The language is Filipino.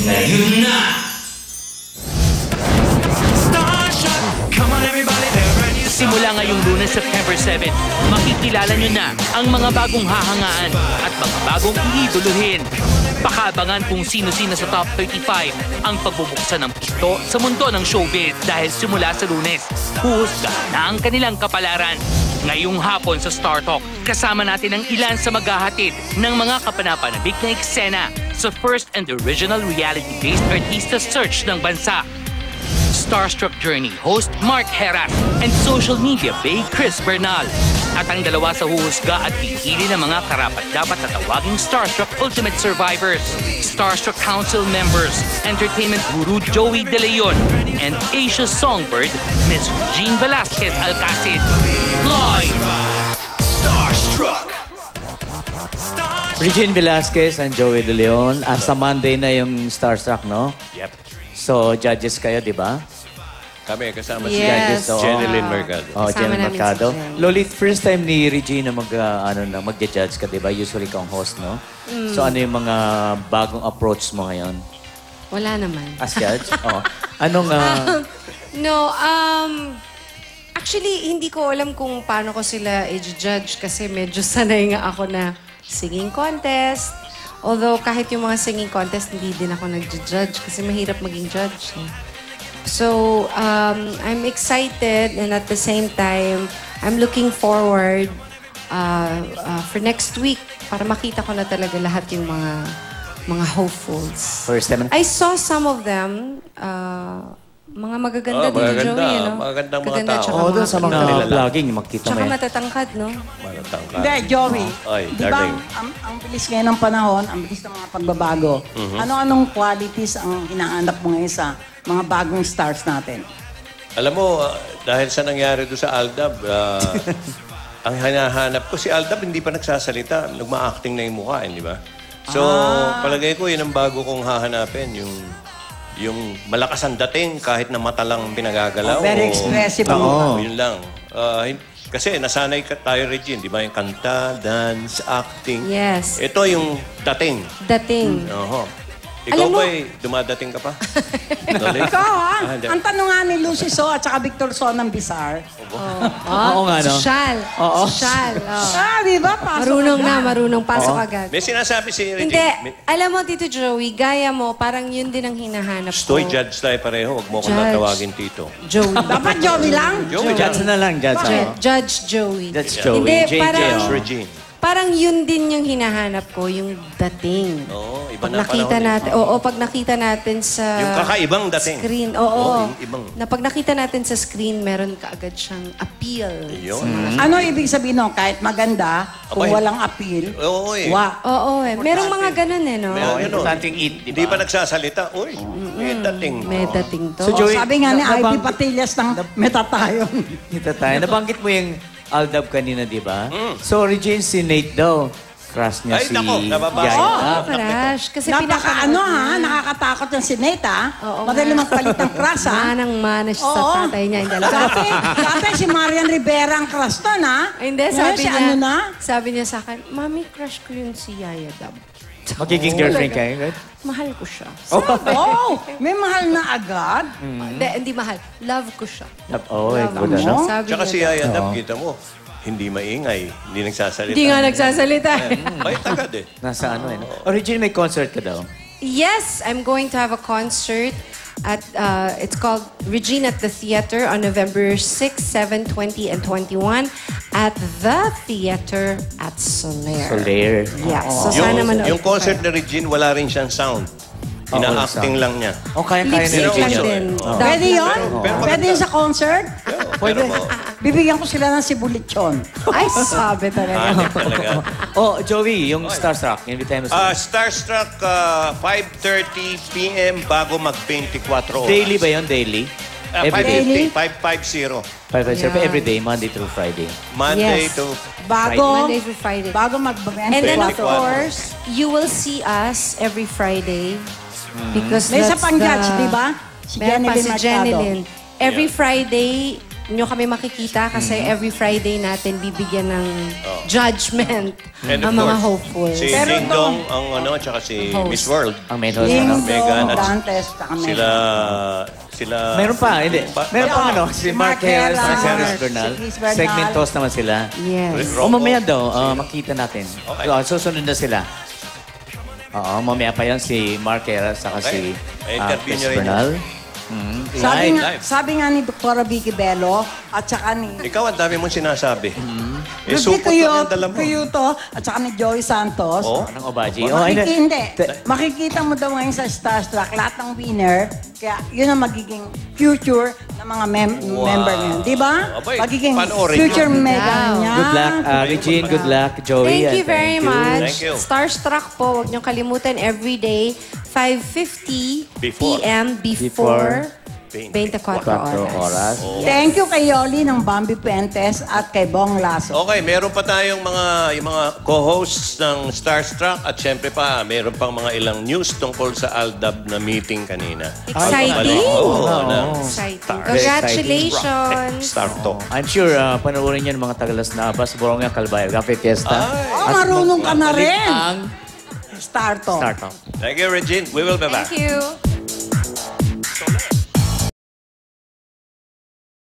ngayon na! Simula ngayong Lunes, September 7, makikilala nyo na ang mga bagong hahangaan at mga bagong iidoluhin. Pakabangan kung sino-sino sa top 35 ang pagbubuksan ng pinto sa mundo ng showbiz dahil simula sa Lunes, huhusgahan na ang kanilang kapalaran. Ngayong hapon sa Star Talk, kasama natin ang ilan sa maghahatid ng mga kapanapanabik na eksena sa first and original reality-based artista search ng bansa. Starstruck Journey host Mark Heras and social media bay Chris Bernal. At ang dalawa sa huhusga at pipili ng mga karapat-dapat na tawaging Starstruck Ultimate Survivors, Starstruck Council members, entertainment guru Joey De Leon, and Asia's songbird, Miss Regine Velasquez Alcacid. Live! Starstruck! Regine Velasquez and Joey De Leon. Sa Monday na yung Starstruck, no? Yep. So, judges kayo, di ba? Kami, kasama Judges, si Jeneline Mercado. Oh, Kasama Jen namin Mercado. si Jen. Lolit, first time ni Regina mag-judge ka, di ba? Usually kang host, no? So, ano yung mga bagong approach mo ngayon? Wala naman. As judge? Oh. Anong... No, actually, hindi ko alam kung paano ko sila i-judge kasi medyo sanay nga ako na singing contest. Although, kahit yung mga singing contest, hindi din ako nag-judge kasi mahirap maging judge. So, I'm excited and at the same time, I'm looking forward for next week para makita ko na talaga lahat yung mga hopefuls. First time? I saw some of them, mga magaganda din, magaganda. Joey, no? Magagandang mga Magaganda, tao. tsaka Oo, doon sa mga Kilala. vlogging, makita mo Tsaka yan. matatangkad, no? Malatangka. Hindi, Joey. Ay, Di ba, darling. ang bilis ngayon ng panahon, ang bilis ng mga pagbabago. Ano-anong qualities ang hinahanap mo ngayon sa mga bagong stars natin? Alam mo, dahil sa nangyari doon sa Aldab, ang hinahanap ko, si Aldab hindi pa nagsasalita. Nagma-acting na yung mukha, di ba? So, palagay ko, yun ang bago kong hahanapin. Yung malakas ang dating kahit na mata lang pinagagalaw. Very expressive. Oo. Yun lang. Kasi nasanay tayo, Regine, di ba? Yung kanta, dance, acting. Yes. Ito yung dating. Dating. Oho. Ikaw Alam mo- ba'y dumadating ka pa? Dolly? Ikaw, ha? Hindi. Ang tanong nga ni Lucy So at saka Victor So ng Bizarre. Oo nga, no? Social. Oo. Social. Di ba? Pasok Marunong pasok agad. May sinasabi si Regine. Hindi. Alam mo, Tito Joey, gaya mo, parang yun din ang hinahanap ko. Stoy, judge tayo pareho. Huwag mo akong Judge. natawagin, Tito. Joey. Dapat Joey lang? Joey, Judge na lang, judge. Judge Joey. That's Joey. Hindi, JJ, parang- oh. Regine. Parang yun din yung hinahanap ko, yung dating. Oo, iba Pag na nakita panahon eh. natin, pag nakita natin sa Yung kakaibang dating. screen, Oo, yung ibang. na pag nakita natin sa screen, meron kaagad siyang appeal. Yun. Ano ibig sabihin nun? Kahit maganda, kung Abay. walang appeal, Oo, eh. Oo, merong mga ganun no? Meron yun, oh. Importanteng eat, di ba? Hindi pa nagsasalita. Uy, may dating. May dating to. So, Joey, sabi nga ni Ivy nabang- Patillas ng Metatayon. Kita tayo. Nabanggit mo yung Aldab kanina, di ba? So, Regine, si Nate daw. Crush niya Ay, si nako, nababasa. Yaya. Oo, crush. Kasi Napaka nakakatakot yung si Nate, ha? Oo Madali nga. magpalit ng crush, ha? Manang-mana siya sa Oo. tatay niya. Yung dalawa. Dati si Marian Rivera ang crush doon, ha? Ay, hindi, Ngayon, sabi si niya, ano na? sabi niya sa akin, Mami, crush ko yun si Yaya Dab. Magiging girlfriend kayo, right? Mahal ko siya. Oh, may mahal na agad. Hindi mahal. Love ko siya. Oh, Love good, ko siya. ano? Sabi Tsaka niya si daw. Yaya Dab, kita mo, hindi maingay, hindi nagsasalita. Hindi nga nagsasalita. Ay, agad eh. Nasa ano, eh. no? Regine, may concert ka daw. Yes, I'm going to have a concert at it's called Regine at the Theater on November 6, 7, 20, and 21 at the Theater at Soler. Soler. Yeah, so sana manood. Yung concert ni Regine, wala rin siyang sound. Ina-acting lang niya. Oh, kaya-kaya ni Lip-sync Regine lang yun. din. Oh. Dub Pwede lang. yun? Pero Pwede yun sa concert? Pwede. Bibigyan ko sila ng sibulitsyon. Ay, sabi talaga. Talaga. Oh, Joey, yung Starstruck. Invite mo sa... Starstruck, 5:30 p.m. bago mag-24 oras. Daily ba yun? Daily? Every day? 550. 5 Yeah. every day, Monday through Friday. Monday Yes. to... Bago, Monday through Friday. bago mag-24 And then, of 24. course, you will see us every Friday. Because May isa that's pang judge, the- di ba? Si Meron pa Jeneline si Mercado. Jeneline. Every Yeah. Friday, nyo kami makikita kasi every Friday natin bibigyan ng judgment And of ang mga course, hopefuls. Si Pero Ding Dong, ang tsaka si Host. Miss World. Ang main host, Ding ano? Megan Dong, at Dantes, saka Sila... Meron pa, hindi. Meron pa ano, si Mark Harris, Mark si Harris Harris, Bernal. si Chris Bernal. Segmentos naman sila. Yes. O mamaya daw, makita natin. Okay. Susunod na sila. Oo, mamaya pa yan si Mark Harris, saka Okay. si Interview Chris niyo rin Bernal. Sabi nga ni Dr. Vicky Bello at saka ni Ikaw, ang dami mong sinasabi. Eh, Ruby supot lang yung dala mo. Kuyuto at saka ni Joey Santos. Oh. Anong Obaji? Oh, ay, Hindi. Makikita mo daw ngayon sa Starstruck lahat ng winner. Kaya yun ang magiging future ng mga member niyan. Di ba? Abay, Magiging panoorin future nyo. mega Wow. niya. Good luck, Regine. Good luck, Joey. Thank and you very much. Thank you. Starstruck po, huwag niyong kalimutan every day, 5:50 Before. p.m. before 24 4 oras. oras. Thank you kay Yoli ng Bambi Puentes at kay Bong Lasso. Okay, meron pa tayong yung mga co-hosts ng Starstruck at syempre pa, meron pang mga ilang news tungkol sa Aldab na meeting kanina. Exciting! Oo, Exciting. Stars. Congratulations! Star Talk. I'm sure panoorin niyo ng mga tagalas na Abas, Boronga, Calbayo, Cafe Fiesta. Oh, marunong ka na Balik rin. ang Start Start Talk. Thank you, Regine. We will be back. Thank you.